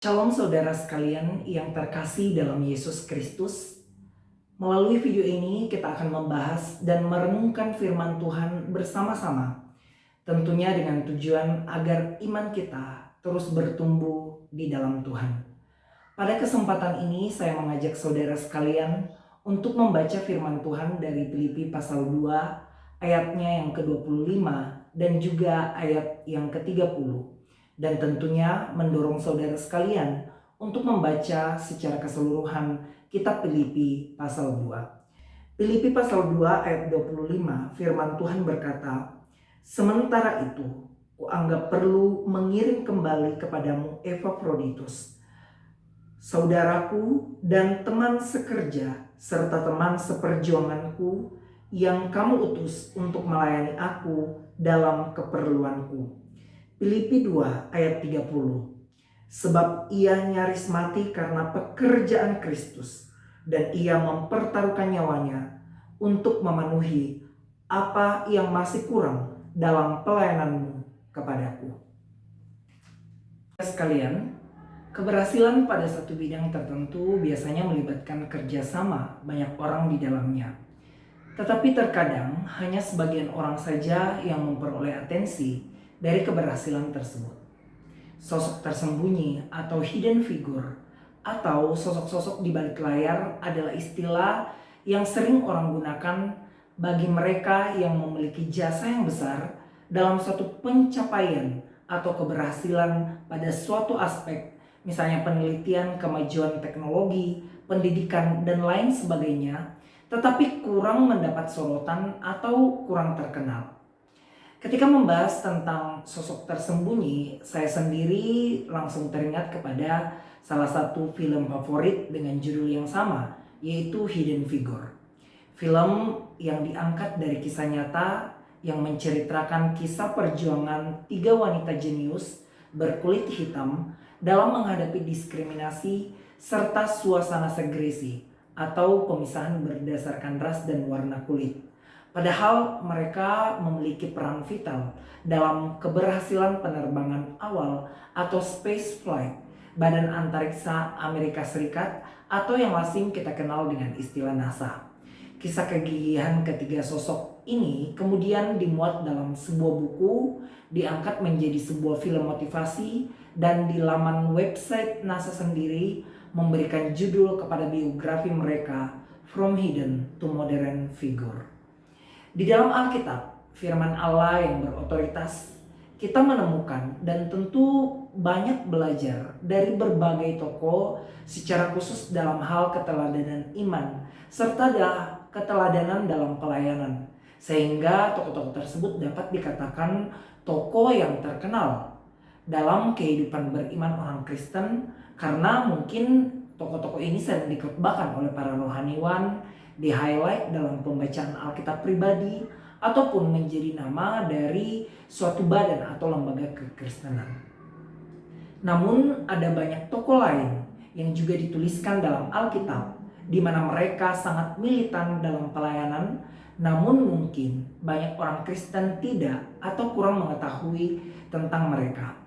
Shalom saudara sekalian yang terkasih dalam Yesus Kristus. Melalui video ini kita akan membahas dan merenungkan firman Tuhan bersama-sama. Tentunya dengan tujuan agar iman kita terus bertumbuh di dalam Tuhan. Pada kesempatan ini saya mengajak saudara sekalian untuk membaca firman Tuhan dari Filipi pasal 2 ayatnya yang ke-25 dan juga ayat yang ke-30. Dan tentunya mendorong saudara sekalian untuk membaca secara keseluruhan kitab Filipi pasal 2. Filipi pasal 2 ayat 25 firman Tuhan berkata, "Sementara itu, kuanggap perlu mengirim kembali kepadamu Epafroditus, saudaraku dan teman sekerja serta teman seperjuanganku yang kamu utus untuk melayani aku dalam keperluanku." Filipi 2 ayat 30. Sebab ia nyaris mati karena pekerjaan Kristus, dan ia mempertaruhkan nyawanya untuk memenuhi apa yang masih kurang dalam pelayananmu kepadaku. Sekalian, keberhasilan pada satu bidang tertentu biasanya melibatkan kerjasama banyak orang di dalamnya. Tetapi terkadang hanya sebagian orang saja yang memperoleh atensi dari keberhasilan tersebut. Sosok tersembunyi atau hidden figure atau sosok-sosok di balik layar adalah istilah yang sering orang gunakan bagi mereka yang memiliki jasa yang besar dalam suatu pencapaian atau keberhasilan pada suatu aspek, misalnya penelitian, kemajuan teknologi, pendidikan, dan lain sebagainya, tetapi kurang mendapat sorotan atau kurang terkenal. Ketika membahas tentang sosok tersembunyi, saya sendiri langsung teringat kepada salah satu film favorit dengan judul yang sama, yaitu Hidden Figure. Film yang diangkat dari kisah nyata yang menceritakan kisah perjuangan 3 wanita jenius berkulit hitam dalam menghadapi diskriminasi serta suasana segresi atau pemisahan berdasarkan ras dan warna kulit. Padahal mereka memiliki peran vital dalam keberhasilan penerbangan awal atau space flight Badan Antariksa Amerika Serikat atau yang lazim kita kenal dengan istilah NASA. Kisah kegigihan ketiga sosok ini kemudian dimuat dalam sebuah buku, diangkat menjadi sebuah film motivasi, dan di laman website NASA sendiri memberikan judul kepada biografi mereka, From Hidden to Modern Figure. Di dalam Alkitab, firman Allah yang berotoritas, kita menemukan dan tentu banyak belajar dari berbagai tokoh secara khusus dalam hal keteladanan iman serta keteladanan dalam pelayanan. Sehingga tokoh-tokoh tersebut dapat dikatakan tokoh yang terkenal dalam kehidupan beriman orang Kristen, karena mungkin tokoh-tokoh ini sering dikhotbahkan oleh para rohaniwan, di-highlight dalam pembacaan Alkitab pribadi, ataupun menjadi nama dari suatu badan atau lembaga kekristenan. Namun ada banyak tokoh lain yang juga dituliskan dalam Alkitab, di mana mereka sangat militan dalam pelayanan, namun mungkin banyak orang Kristen tidak atau kurang mengetahui tentang mereka.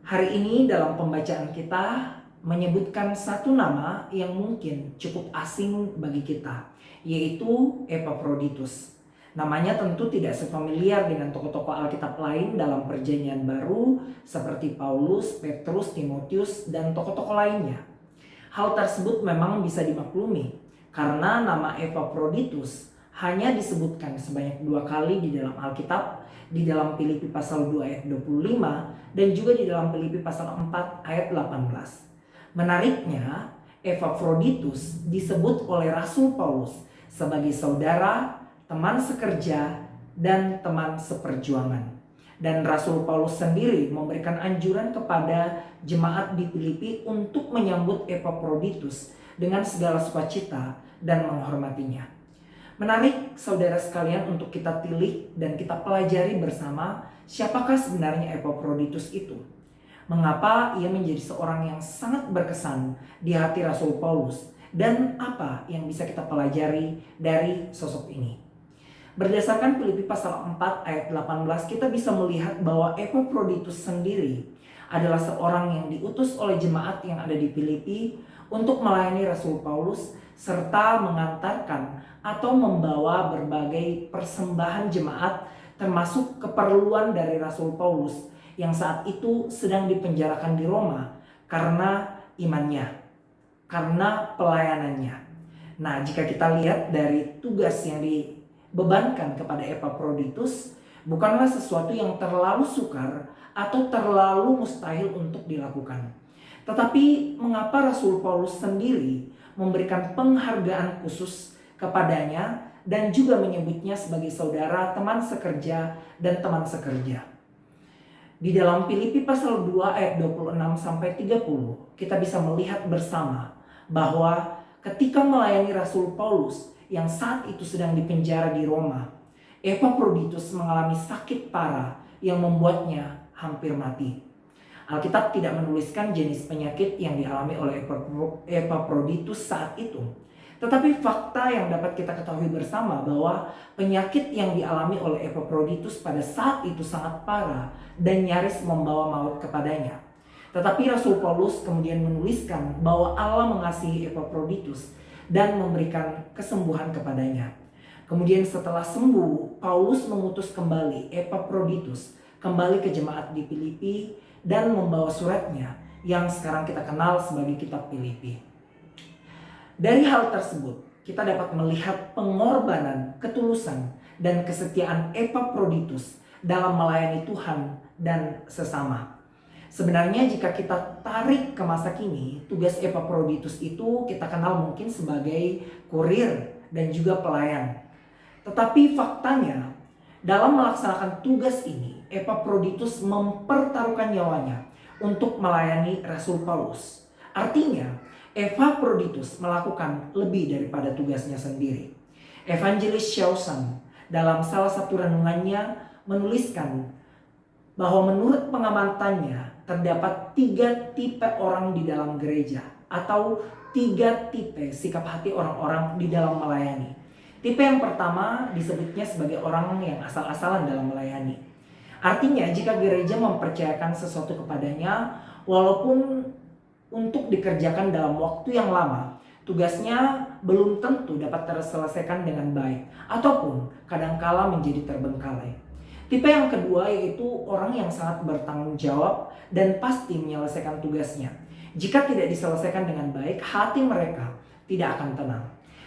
Hari ini dalam pembacaan kita menyebutkan satu nama yang mungkin cukup asing bagi kita, yaitu Epafroditus. Namanya tentu tidak sefamiliar dengan tokoh-tokoh Alkitab lain dalam Perjanjian Baru seperti Paulus, Petrus, Timotius, dan tokoh-tokoh lainnya. Hal tersebut memang bisa dimaklumi karena nama Epafroditus hanya disebutkan sebanyak 2 kali di dalam Alkitab, di dalam Filipi pasal 2 ayat 25 dan juga di dalam Filipi pasal 4 ayat 18. Menariknya, Epafroditus disebut oleh Rasul Paulus sebagai saudara, teman sekerja, dan teman seperjuangan. Dan Rasul Paulus sendiri memberikan anjuran kepada jemaat di Filipi untuk menyambut Epafroditus dengan segala sukacita dan menghormatinya. Menarik saudara sekalian untuk kita pilih dan kita pelajari bersama siapakah sebenarnya Epafroditus itu. Mengapa ia menjadi seorang yang sangat berkesan di hati Rasul Paulus, dan apa yang bisa kita pelajari dari sosok ini. Berdasarkan Filipi pasal 4 ayat 18, kita bisa melihat bahwa Epafroditus sendiri adalah seorang yang diutus oleh jemaat yang ada di Filipi untuk melayani Rasul Paulus serta mengantarkan atau membawa berbagai persembahan jemaat termasuk keperluan dari Rasul Paulus yang saat itu sedang dipenjarakan di Roma karena imannya, karena pelayanannya. Nah, jika kita lihat dari tugas yang dibebankan kepada Epaphroditus, bukanlah sesuatu yang terlalu sukar atau terlalu mustahil untuk dilakukan. Tetapi mengapa Rasul Paulus sendiri memberikan penghargaan khusus kepadanya dan juga menyebutnya sebagai saudara, teman sekerja, dan teman sekerja? Di dalam Filipi pasal 2 ayat 26 sampai 30, kita bisa melihat bersama bahwa ketika melayani Rasul Paulus yang saat itu sedang dipenjara di Roma, Epaphroditus mengalami sakit parah yang membuatnya hampir mati. Alkitab tidak menuliskan jenis penyakit yang dialami oleh Epaphroditus saat itu. Tetapi fakta yang dapat kita ketahui bersama bahwa penyakit yang dialami oleh Epaphroditus pada saat itu sangat parah dan nyaris membawa maut kepadanya. Tetapi Rasul Paulus kemudian menuliskan bahwa Allah mengasihi Epaphroditus dan memberikan kesembuhan kepadanya. Kemudian setelah sembuh, Paulus mengutus kembali Epaphroditus kembali ke jemaat di Filipi dan membawa suratnya yang sekarang kita kenal sebagai kitab Filipi. Dari hal tersebut, kita dapat melihat pengorbanan, ketulusan, dan kesetiaan Epaphroditus dalam melayani Tuhan dan sesama. Sebenarnya jika kita tarik ke masa kini, tugas Epaphroditus itu kita kenal mungkin sebagai kurir dan juga pelayan. Tetapi faktanya, dalam melaksanakan tugas ini, Epaphroditus mempertaruhkan nyawanya untuk melayani Rasul Paulus. Artinya, Epaphroditus melakukan lebih daripada tugasnya sendiri. Evangelis Shawson dalam salah satu renungannya menuliskan bahwa menurut pengamatannya terdapat 3 tipe orang di dalam gereja atau 3 tipe sikap hati orang-orang di dalam melayani. Tipe yang pertama disebutnya sebagai orang yang asal-asalan dalam melayani. Artinya jika gereja mempercayakan sesuatu kepadanya, walaupun untuk dikerjakan dalam waktu yang lama, tugasnya belum tentu dapat terselesaikan dengan baik ataupun kadangkala menjadi terbengkalai. Tipe yang kedua yaitu orang yang sangat bertanggung jawab dan pasti menyelesaikan tugasnya. Jika tidak diselesaikan dengan baik, hati mereka tidak akan tenang.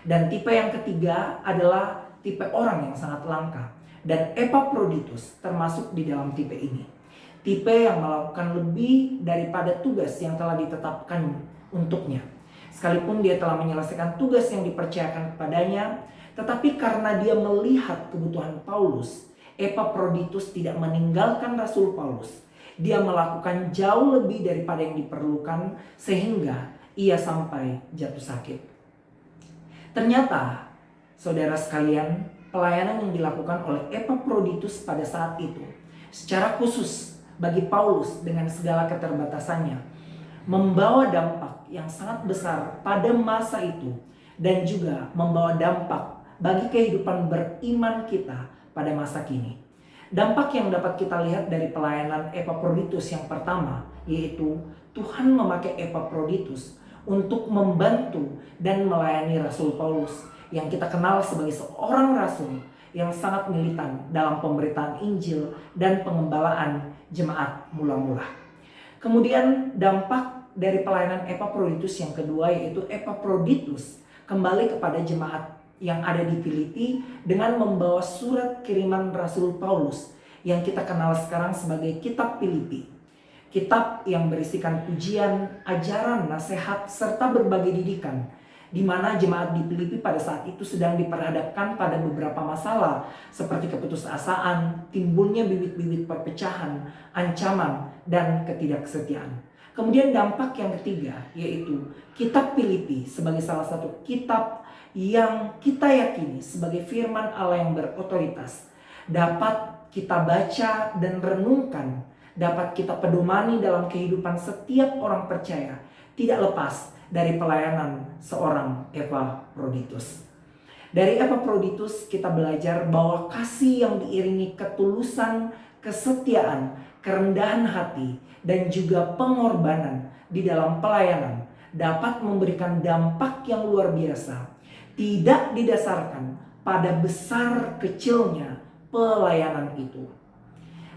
Dan tipe yang ketiga adalah tipe orang yang sangat langka. Dan Epaphroditus termasuk di dalam tipe ini. Tipe yang melakukan lebih daripada tugas yang telah ditetapkan untuknya. Sekalipun dia telah menyelesaikan tugas yang dipercayakan kepadanya, tetapi karena dia melihat kebutuhan Paulus, Epaphroditus tidak meninggalkan Rasul Paulus. Dia melakukan jauh lebih daripada yang diperlukan sehingga ia sampai jatuh sakit. Ternyata, saudara sekalian, pelayanan yang dilakukan oleh Epaphroditus pada saat itu, secara khusus bagi Paulus dengan segala keterbatasannya, membawa dampak yang sangat besar pada masa itu dan juga membawa dampak bagi kehidupan beriman kita pada masa kini. Dampak yang dapat kita lihat dari pelayanan Epaphroditus yang pertama, yaitu Tuhan memakai Epaphroditus untuk membantu dan melayani Rasul Paulus yang kita kenal sebagai seorang rasul yang sangat militan dalam pemberitaan Injil dan pengembalaan jemaat mula-mula. Kemudian dampak dari pelayanan Epaphroditus yang kedua yaitu Epaphroditus kembali kepada jemaat yang ada di Filipi dengan membawa surat kiriman Rasul Paulus yang kita kenal sekarang sebagai kitab Filipi. Kitab yang berisikan pujian, ajaran, nasihat, serta berbagai didikan di mana jemaat di Filipi pada saat itu sedang diperhadapkan pada beberapa masalah seperti keputusasaan, timbulnya bibit-bibit perpecahan, ancaman, dan ketidaksetiaan. Kemudian dampak yang ketiga yaitu kitab Filipi sebagai salah satu kitab yang kita yakini sebagai firman Allah yang berotoritas dapat kita baca dan renungkan, dapat kita pedomani dalam kehidupan setiap orang percaya, tidak lepas dari pelayanan seorang Epaphroditus. Dari Epaphroditus kita belajar bahwa kasih yang diiringi ketulusan, kesetiaan, kerendahan hati, dan juga pengorbanan di dalam pelayanan dapat memberikan dampak yang luar biasa, tidak didasarkan pada besar kecilnya pelayanan itu.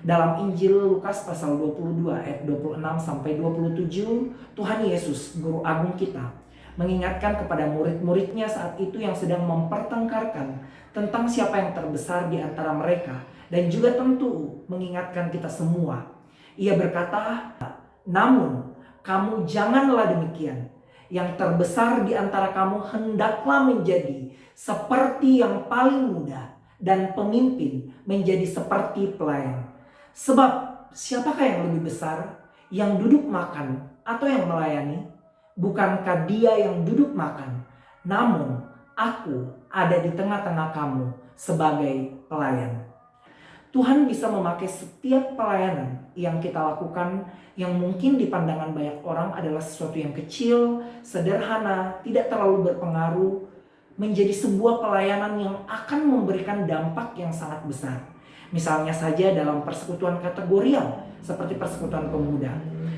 Dalam Injil Lukas pasal 22 ayat 26 sampai 27, Tuhan Yesus, guru agung kita, mengingatkan kepada murid-muridnya saat itu yang sedang mempertengkarkan tentang siapa yang terbesar di antara mereka, dan juga tentu mengingatkan kita semua. Ia berkata, "Namun kamu janganlah demikian. Yang terbesar di antara kamu hendaklah menjadi seperti yang paling muda, dan pemimpin menjadi seperti pelayan. Sebab siapakah yang lebih besar, yang duduk makan atau yang melayani? Bukankah dia yang duduk makan? Namun aku ada di tengah-tengah kamu sebagai pelayan." Tuhan bisa memakai setiap pelayanan yang kita lakukan yang mungkin di pandangan banyak orang adalah sesuatu yang kecil, sederhana, tidak terlalu berpengaruh, menjadi sebuah pelayanan yang akan memberikan dampak yang sangat besar. Misalnya saja dalam persekutuan kategorial seperti persekutuan pemuda.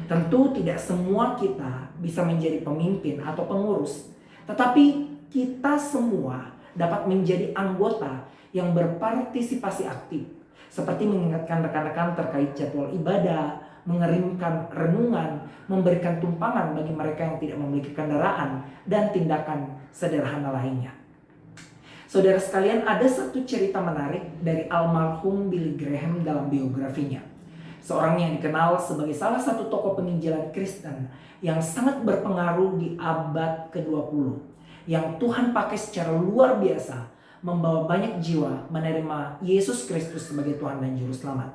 Tentu tidak semua kita bisa menjadi pemimpin atau pengurus, tetapi kita semua dapat menjadi anggota yang berpartisipasi aktif, seperti mengingatkan rekan-rekan terkait jadwal ibadah, mengerimkan renungan, memberikan tumpangan bagi mereka yang tidak memiliki kendaraan, dan tindakan sederhana lainnya. Saudara sekalian, ada satu cerita menarik dari almarhum Billy Graham dalam biografinya. Seorang yang dikenal sebagai salah satu tokoh penginjilan Kristen yang sangat berpengaruh di abad ke-20, yang Tuhan pakai secara luar biasa membawa banyak jiwa menerima Yesus Kristus sebagai Tuhan dan Juru Selamat.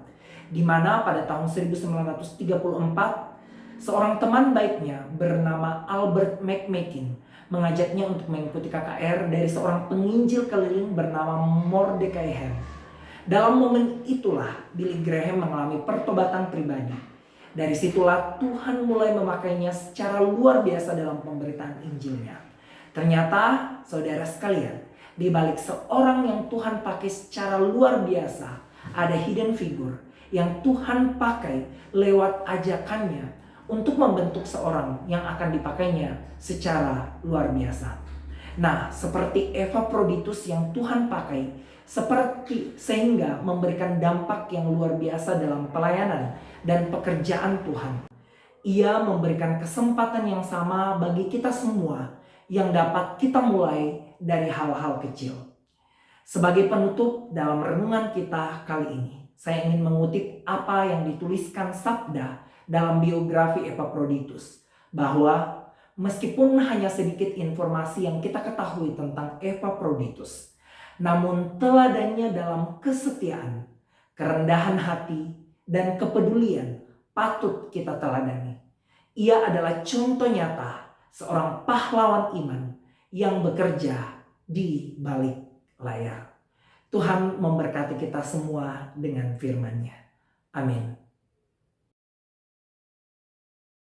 Di mana pada tahun 1934, seorang teman baiknya bernama Albert McMakin mengajaknya untuk mengikuti KKR dari seorang penginjil keliling bernama Mordecai Ham. Dalam momen itulah Billy Graham mengalami pertobatan pribadi. Dari situlah Tuhan mulai memakainya secara luar biasa dalam pemberitaan Injilnya. Ternyata, saudara sekalian, di balik seorang yang Tuhan pakai secara luar biasa, ada hidden figure yang Tuhan pakai lewat ajakannya untuk membentuk seorang yang akan dipakainya secara luar biasa. Nah, seperti Epaphroditus yang Tuhan pakai, sehingga memberikan dampak yang luar biasa dalam pelayanan dan pekerjaan Tuhan. Ia memberikan kesempatan yang sama bagi kita semua yang dapat kita mulai dari hal-hal kecil. Sebagai penutup dalam renungan kita kali ini, saya ingin mengutip apa yang dituliskan Sabda dalam biografi Epaphroditus, bahwa meskipun hanya sedikit informasi yang kita ketahui tentang Epaphroditus, namun teladannya dalam kesetiaan, kerendahan hati, dan kepedulian patut kita teladani. Ia adalah contoh nyata seorang pahlawan iman yang bekerja di balik layar. Tuhan memberkati kita semua dengan firman-Nya. Amin.